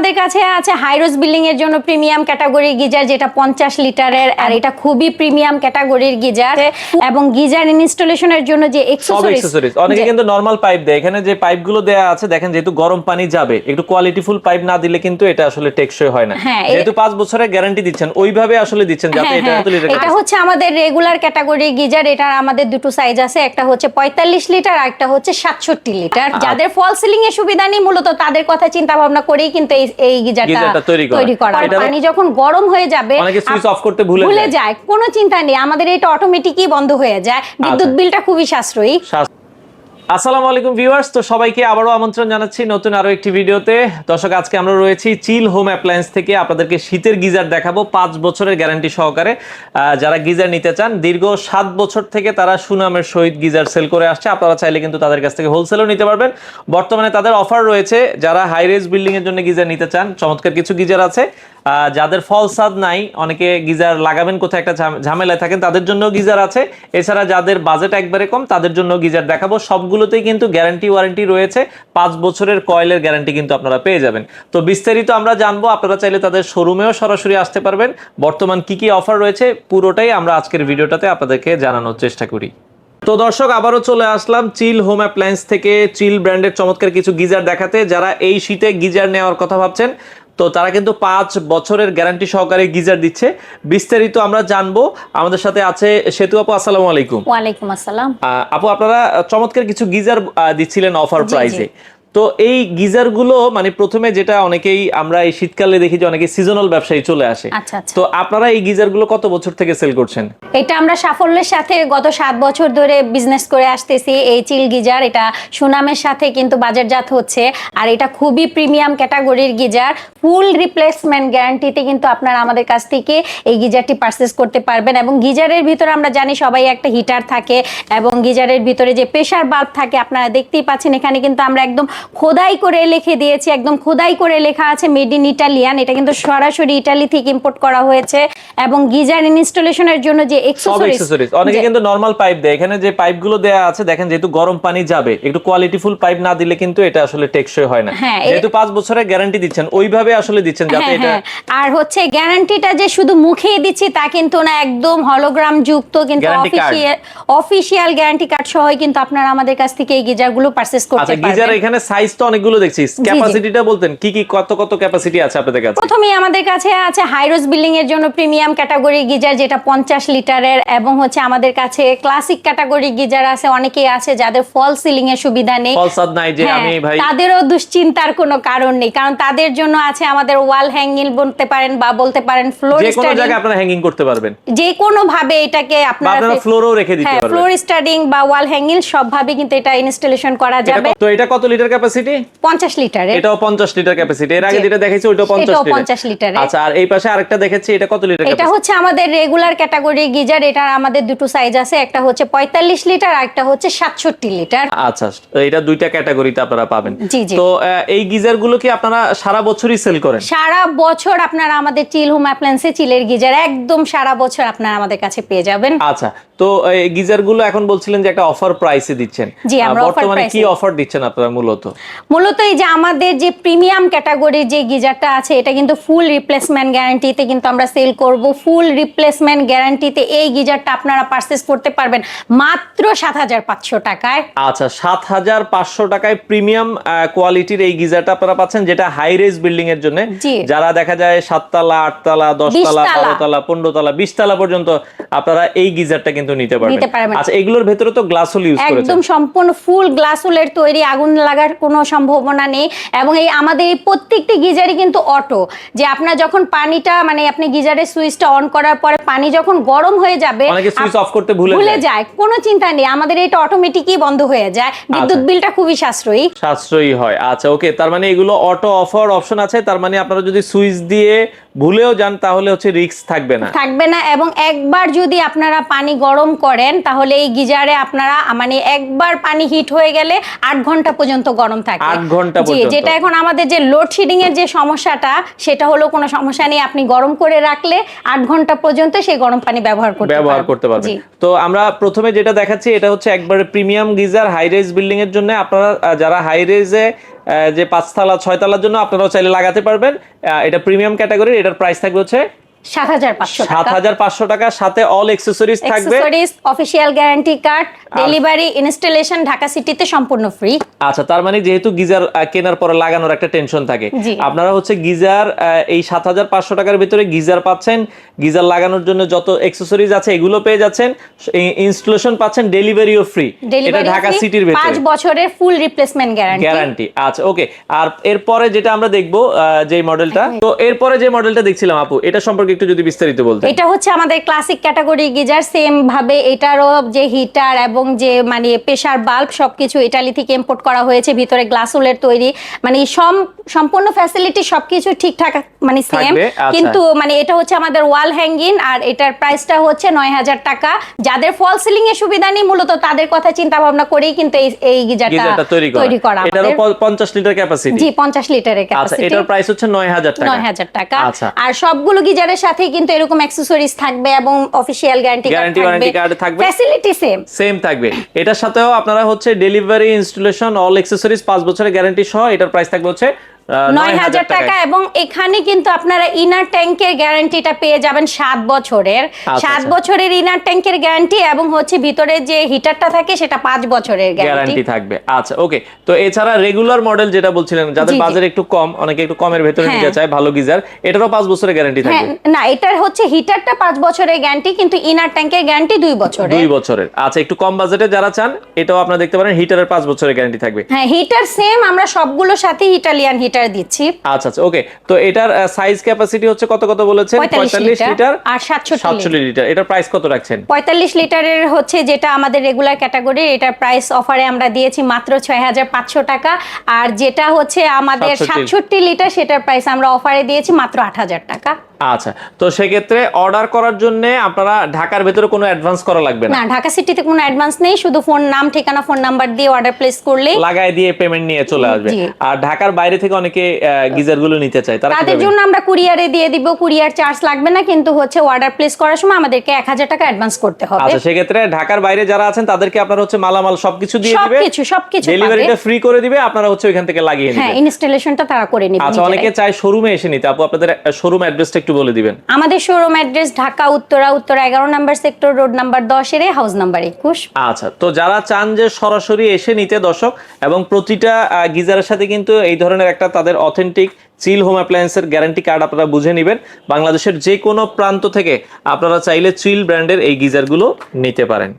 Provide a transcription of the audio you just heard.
আমাদের কাছে আছে হাইরোজ বিল্ডিং এর জন্য প্রিমিয়াম ক্যাটাগরির গিজার, যেটা 50 লিটারের, আর এটা খুবই প্রিমিয়াম ক্যাটাগরির গিজার। এবং গিজার ইনস্টলেশনের জন্য যে অ্যাকসেসরিজ, অনেকে কিন্তু নরমাল পাইপ দেয়, এখানে যে পাইপগুলো দেয়া আছে দেখেন, যেহেতু গরম পানি যাবে, একটু কোয়ালিটিফুল পাইপ না দিলে কিন্তু এটা আসলে টেকসই হয় না। যেহেতু 5 বছরের গ্যারান্টি দিচ্ছেন, ওইভাবে আসলে দিচ্ছেন যাতে এটা হচ্ছে আমাদের রেগুলার ক্যাটাগরির গিজার। এটা আমাদের দুটো সাইজ আছে, একটা হচ্ছে 45 লিটার আর একটা হচ্ছে 67 লিটার। যাদের ফল সিলিং এর সুবিধা নেই, মূলত তাদের কথা চিন্তা ভাবনা করেই কিন্তু এই গিজারটা তৈরি করা। পানি যখন গরম হয়ে যাবে, অনেকে সুইচ অফ করতে ভুলে যায়, কোনো চিন্তা নেই, আমাদের এটা অটোমেটিকই বন্ধ হয়ে যায়। বিদ্যুৎ বিলটা খুবই সাশ্রয়ী। আসসালামু আলাইকুম ভিউয়ার্স, তো সবাইকে আবারও আমন্ত্রণ জানাচ্ছি নতুন আরো একটি ভিডিওতে। দর্শক, আজকে আমরা রয়েছি চিল হোম অ্যাপ্লায়েন্স থেকে, আপনাদেরকে শীতের গিজার দেখাবো 5 বছরের গ্যারান্টি সহকারে। যারা গিজার নিতে চান, দীর্ঘ 7 বছর থেকে তারা সুনামের সহিত গিজার সেল করে আসছে। আপনারা চাইলে কিন্তু তাদের কাছ থেকে হোলসেলও নিতে পারবেন। বর্তমানে তাদের অফার রয়েছে, যারা হাই রেজ বিল্ডিং এর জন্য গিজার নিতে চান, চমৎকার কিছু গিজার আছে। যাদের ফল ছাদ নাই, অনেকে গিজার লাগাবেন কোথায় একটা ঝামেলায় থাকেন, তাদের জন্য গিজার আছে। এছাড়া যাদের বাজেট একবারে কম, তাদের জন্য গিজার দেখাবো। সবগুলোতেই কিন্তু গ্যারান্টি ওয়ারেন্টি রয়েছে, 5 বছরের কয়েলের গ্যারান্টি কিন্তু আপনারা পেয়ে যাবেন। তো বিস্তারিত আমরা জানবো। আপনারা চাইলে তাদের শোরুমেও সরাসরি আসতে পারবেন। বর্তমান কি কি অফার রয়েছে পুরোটাই আমরা আজকের ভিডিওটাতে আপনাদেরকে জানানোর চেষ্টা করি। তো দর্শক, আবারও চলে আসলাম চিল হোম অ্যাপ্লায়েন্স থেকে চিল ব্র্যান্ডের চমৎকার কিছু গিজার দেখাতে। যারা এই শীতে গিজার নেওয়ার কথা ভাবছেন, তো তারা কিন্তু 5 বছরের গ্যারান্টি সহকারে গিজার দিচ্ছে। বিস্তারিত আমরা জানবো। আমাদের সাথে আছে সেতু আপু। আসসালামু আলাইকুম। ওয়ালাইকুম আসসালাম। আপু, আপনারা চমৎকার কিছু গিজার দিচ্ছিলেন অফার প্রাইসে। তো এই গিজার গুলো মানে প্রথমে যেটা অনেকেই আমরা এই শীতকালে দেখি যে অনেকে সিজনাল ব্যবসায়ী চলে আসে। তো আপনারা এই গিজার গুলো কত বছর থেকে সেল করছেন? এটা আমরা সাফল্যের সাথে গত 7 বছর ধরে বিজনেস করে আসতেছি। এই চিল গিজার এটা সুনামের সাথে কিন্তু বাজারজাত হচ্ছে, আর এটা খুবই প্রিমিয়াম ক্যাটাগরির গিজার। ফুল রিপ্লেসমেন্ট গ্যারান্টিতে কিন্তু আপনারা আমাদের কাছ থেকে এই গিজারটি পারচেজ করতে পারবেন। এবং গিজারের ভিতরে আমরা জানি সবাই একটা হিটার থাকে, এবং গিজারের ভিতরে যে প্রেসার বাল্ব থাকে, আপনারা দেখতেই পাচ্ছেন এখানে কিন্তু আমরা একদম খোদাই করে লিখে দিয়েছি, একদম খোদাই করে লেখা আছে মেড ইন ইটালিয়ান। এটা কিন্তু সরাসরি ইতালি থেকে ইম্পোর্ট করা হয়েছে। এবং গিজার ইনস্টলেশনের জন্য যে অ্যাকসেসরিজ, অনেকে কিন্তু নরমাল পাইপ দেয়, এখানে যে পাইপগুলো দেয়া আছে দেখেন, যেহেতু গরম পানি যাবে, একটু কোয়ালিটিফুল পাইপ না দিলে কিন্তু এটা আসলে টেকসই হয় না। যেহেতু 5 বছরের গ্যারান্টি দিচ্ছেন, ওইভাবে আসলে দিচ্ছেন যাতে এটা। আর হচ্ছে গ্যারান্টিটা যে শুধু মুখেই দিচ্ছি তা কিন্তু না, একদম হলোগ্রাম যুক্ত, কিন্তু অফিশিয়াল গ্যারান্টি কার্ড সহ কিন্তু আপনারা আমাদের কাছ থেকে এই গিজারগুলো পারচেজ করতে পারবেন। গিজার এখানে সাইজ তো অনেকগুলো দেখছি, ক্যাপাসিটিটা বলতেন কি কি, কত কত ক্যাপাসিটি আছে আপনাদের কাছে? প্রথমেই আমাদের কাছে আছে হাইরোজ বিল্ডিং এর জন্য প্রিমিয়াম ক্যাটাগরি গিজার, যেটা 50 লিটারের। এবং হচ্ছে আমাদের কাছে ক্লাসিক ক্যাটাগরি গিজার আছে। অনেকেই আছে যাদের ফল সিলিং এর সুবিধা নেই, ফল ছাদ নাই, যে আমি ভাই, তাদেরও দুশ্চিন্তার কোনো কারণ নেই, কারণ তাদের জন্য আছে আমাদের ওয়াল হ্যাঙ্গিং বলতে পারেন বা বলতে পারেন ফ্লোর স্টাডিং। যে কোনো জায়গায় আপনারা হ্যাঙ্গিং করতে পারবেন, যে কোনো ভাবে এটাকে আপনারা ফ্লোরও রেখে দিতে পারবেন। ফ্লোর স্টাডিং বা ওয়াল হ্যাঙ্গিং সব ভাবে কিন্তু এটা ইনস্টলেশন করা যাবে। তো এটা কত লিটার ক্যাপাসিটি? 50 লিটারের। এটাও 50 লিটার ক্যাপাসিটি। এর আগে যেটা দেখাইছি ওইটাও 50 লিটারের। আচ্ছা, আর এই পাশে আরেকটা দেখাচ্ছি, এটা কত লিটার ক্যাপাসিটি? এটা হচ্ছে আমাদের রেগুলার ক্যাটাগরি গিজার। এটা আমাদের দুটো সাইজ আছে, একটা হচ্ছে 45 লিটার আর একটা হচ্ছে 67 লিটার। আচ্ছা, এটা দুইটা ক্যাটাগরিতে আপনারা পাবেন। জি। তো এই গিজার গুলো কি আপনারা সারা বছরই সেল করেন? সারা বছর আপনারা আমাদের চিল হোম অ্যাপ্লায়েন্সে চিলের গিজার একদম সারা বছর আপনারা আমাদের কাছে পেয়ে যাবেন। আচ্ছা, তো এই গিজার গুলো এখন বলছিলেন যে একটা অফার প্রাইসে দিচ্ছেন। জি, আমরা বর্তমানে কি অফার দিচ্ছেন আপনারা? মূলত এই যে আমাদের যে প্রিমিয়াম ক্যাটাগরির যে গিজারটা আছে, এটা কিন্তু ফুল রিপ্লেসমেন্ট গ্যারান্টিতে কিন্তু আমরা সেল করব। ফুল রিপ্লেসমেন্ট গ্যারান্টিতে এই গিজারটা আপনারা পারচেজ করতে পারবেন মাত্র 7500 টাকায়। আচ্ছা, 7500 টাকায় প্রিমিয়াম কোয়ালিটির এই গিজারটা আপনারা পাচ্ছেন, যেটা হাই রেজ বিল্ডিং এর জন্য। যারা দেখা যায় 7 তলা 8 তলা 10 তলা 12 তলা 15 তলা 20 তলা পর্যন্ত আপনারা এই গিজারটা কিন্তু নিতে পারবেন। আচ্ছা, এগুলোর ভেতরে তো গ্লাস হোল ইউজ করেছেন? একদম সম্পূর্ণ ফুল গ্লাস হোলের তৈরি, আগুন লাগার কোনো সম্ভাবনা নেই। এবং এই আমাদের এই প্রত্যেকটি গিজারই কিন্তু অটো, যে আপনার যখন পানিটা মানে আপনি গিজারের সুইচটা অন করার পরে পানি যখন গরম হয়ে যাবে, অনেকে সুইচ অফ করতে ভুলে যায়, কোনো চিন্তা নেই, আমাদের এটা অটোমেটিকই বন্ধ হয়ে যায়। বিদ্যুৎ বিলটা খুবই সাশ্রয়ী হয়। আচ্ছা, ওকে, তার মানে এগুলো অটো অফার অপশন আছে। তার মানে আপনারা যদি সুইচ দিয়ে ভুলেও যান তাহলে হচ্ছে রিস্ক থাকবে না। এবং একবার যদি আপনারা পানি গরম গরম করেন তাহলে এই গিজারে আপনারা মানে একবার পানি হিট হয়ে গেলে 8 ঘন্টা পর্যন্ত গরম থাকে। 8 ঘন্টা জি, পর্যন্ত। যেটা এখন আমাদের যে লোডশেডিং এর যে সমস্যাটা সেটা হলো কোনো সমস্যা নেই, আপনি গরম করে রাখলে 8 ঘন্টা পর্যন্ত সেই গরম পানি ব্যবহার করতে পারবেন। জি। তো আমরা প্রথমে যেটা দেখাচ্ছি এটা হচ্ছে একবারে premium geyser high rise building এর জন্য। আপনারা যারা হাই রাইজে যে 5 তলা 6 তলার জন্য আপনারাও চাইলে লাগাতে পারবেন। এটা প্রিমিয়াম ক্যাটাগরি, এটার প্রাইস থাকবে হচ্ছে 7,500 টাকা, সাথে অল অ্যাকসেসরিজ থাকবে, official guarantee card, delivery, installation Dhaka সিটিতে সম্পূর্ণ ফ্রি। আচ্ছা, তার মানে যেহেতু গিজার কেনার পরে লাগানোর একটা টেনশন থাকে, আপনারা হচ্ছে গিজার এই 7,500 টাকার ভিতরে গিজার পাচ্ছেন, গিজার লাগানোর জন্য যত অ্যাকসেসরিজ আছে এগুলো পেয়ে যাচ্ছেন, ইনস্টলেশন পাচ্ছেন, ডেলিভারিও ফ্রি। এটা ঢাকা সিটির ভিতরে 5 বছরের ফুল রিপ্লেসমেন্ট গ্যারান্টি। আচ্ছা, ওকে। আর এরপরে যেটা আমরা দেখবো যে মডেলটা, তো এরপরে যে মডেলটা দেখছিলাম আপু, এটা সম্পর্কে একটু যদি বিস্তারিত বলতেন। এটা হচ্ছে আমাদের ক্লাসিক ক্যাটাগরি গিজার, সেম ভাবে এটারও যে হিটার এবং যে মানে প্রেসার বাল্ব সবকিছু ইতালি থেকে ইম্পোর্ট করা হয়েছে, ভিতরে গ্লাস উলের তৈরি, মানে সম্পূর্ণ ফ্যাসিলিটি সবকিছু ঠিকঠাক মানে সেম। কিন্তু মানে এটা হচ্ছে আমাদের ওয়াল হ্যাঙ্গিং, আর এটার প্রাইসটা হচ্ছে 9,000 টাকা। যাদের ফল সিলিং এর সুবিধা নেই মূলত তাদের কথা চিন্তা ভাবনা করেই কিন্তু এই গিজারটা তৈরি করা। এটারও 50 লিটার ক্যাপাসিটি। জি, 50 লিটারের ক্যাপাসিটি। আচ্ছা, এটার প্রাইস হচ্ছে 9,000 টাকা। 9,000 টাকা। আর সবগুলো গিজারের সাথে কিন্তু এরকম অ্যাকসেসরিজ থাকবে এবং অফিশিয়াল গ্যারান্টি কার্ড থাকবে, ফ্যাসিলিটি সেম থাকবে। এটার সাথেও আপনারা হচ্ছে ডেলিভারি, ইনস্টলেশন, অল অ্যাকসেসরিজ 5 বছরের গ্যারান্টি সহ এটার প্রাইস থাকবে হচ্ছে 9,000 টাকা। এবং এখানে কিন্তু আপনারা ইনার ট্যাঙ্কের গ্যারান্টিটা পেয়ে যাবেন 7 বছরের। 7 বছরের ইনার ট্যাঙ্কের গ্যারান্টি এবং হচ্ছে ভিতরে যে হিটারটা থাকে সেটা 5 বছরের গ্যারান্টি থাকবে। আচ্ছা, ওকে। তো এছাড়া রেগুলার মডেল যেটা বলছিলেন, যাদের বাজেট একটু কম, অনেকে একটু কমের ভেতরে নিতে চায় ভালো গিজার, এটারও 5 বছরের গ্যারান্টি থাকবে। না, এটার হচ্ছে হিটারটা 5 বছরের গ্যারান্টি, কিন্তু ইনার ট্যাঙ্কের গ্যারান্টি 2 বছরের। 2 বছরের। আচ্ছা, একটু কম বাজেটে যারা চান এটাও আপনারা দেখতে পারেন, হিটারের 5 বছরের গ্যারান্টি থাকবে। হ্যাঁ, হিটার সেম, আমরা সবগুলোর সাথে ইটালিয়ান হিটার দিচ্ছি। আচ্ছা, ওকে। তো এটার সাইজ ক্যাপাসিটি হচ্ছে কত বলেছেন? 45 লিটার আর 67 লিটার। এটার প্রাইস কত রাখছেন? 45 লিটারের হচ্ছে যেটা আমাদের রেগুলার ক্যাটাগরি, এটার প্রাইস অফারে আমরা দিয়েছি মাত্র 6,500 টাকা। আর যেটা হচ্ছে আমাদের 67 লিটার সেটার প্রাইস আমরা অফারে দিয়েছি মাত্র 8,000 টাকা। আচ্ছা, তো সেক্ষেত্রে অর্ডার করার জন্য আপনারা ঢাকার ভেতরে কোনো অ্যাডভান্স করা লাগবে না? না, ঢাকা সিটিতে কোনো অ্যাডভান্স নেই, শুধু ফোন নাম, ঠিকানা, ফোন নাম্বার দিয়ে অর্ডার প্লেস করলেই লাগায় দিয়ে পেমেন্ট নিয়ে চলে আসবে। আর ঢাকার বাইরে থেকে অনেকে গিজারগুলো নিতে চায়, তাদের জন্য আমরা কুরিয়ারে দিয়ে দিব, কুরিয়ার চার্জ লাগবে না, কিন্তু হচ্ছে অর্ডার প্লেস করার সময় আমাদেরকে 1,000 টাকা অ্যাডভান্স করতে হবে। আচ্ছা, সেক্ষেত্রে ঢাকার বাইরে যারা আছেন তাদেরকে আপনারা হচ্ছে মালামাল সবকিছু দিয়ে দিবে, সবকিছু ডেলিভারিটা ফ্রি করে দিবে, আপনারা হচ্ছে ওইখান থেকে লাগিয়ে নেবেন। হ্যাঁ, ইনস্টলেশনটা তারা করে নেবে। আচ্ছা, অনেকে চায় শোরুমে এসে নিতে, আপু আপনাদের শোরুম অ্যাড্রেসটা একটু বলে দিবেন। আমাদের শোরুম অ্যাড্রেস ঢাকা উত্তরা 11 নম্বর সেক্টর, রোড নাম্বার 10 এর হাউস নাম্বার 21। আচ্ছা, তো যারা চান যে সরাসরি এসে নিতে দর্শক, এবং প্রতিটা গিজারের সাথে কিন্তু এই ধরনের একটা তাদের অথেন্টিক চিল হোম অ্যাপ্লায়েন্সের গ্যারান্টি কার্ড আপনারা বুঝে নেবেন। বাংলাদেশের যে কোনো প্রান্ত থেকে আপনারা চাইলে চিল ব্র্যান্ডের এই গিজারগুলো নিতে পারেন।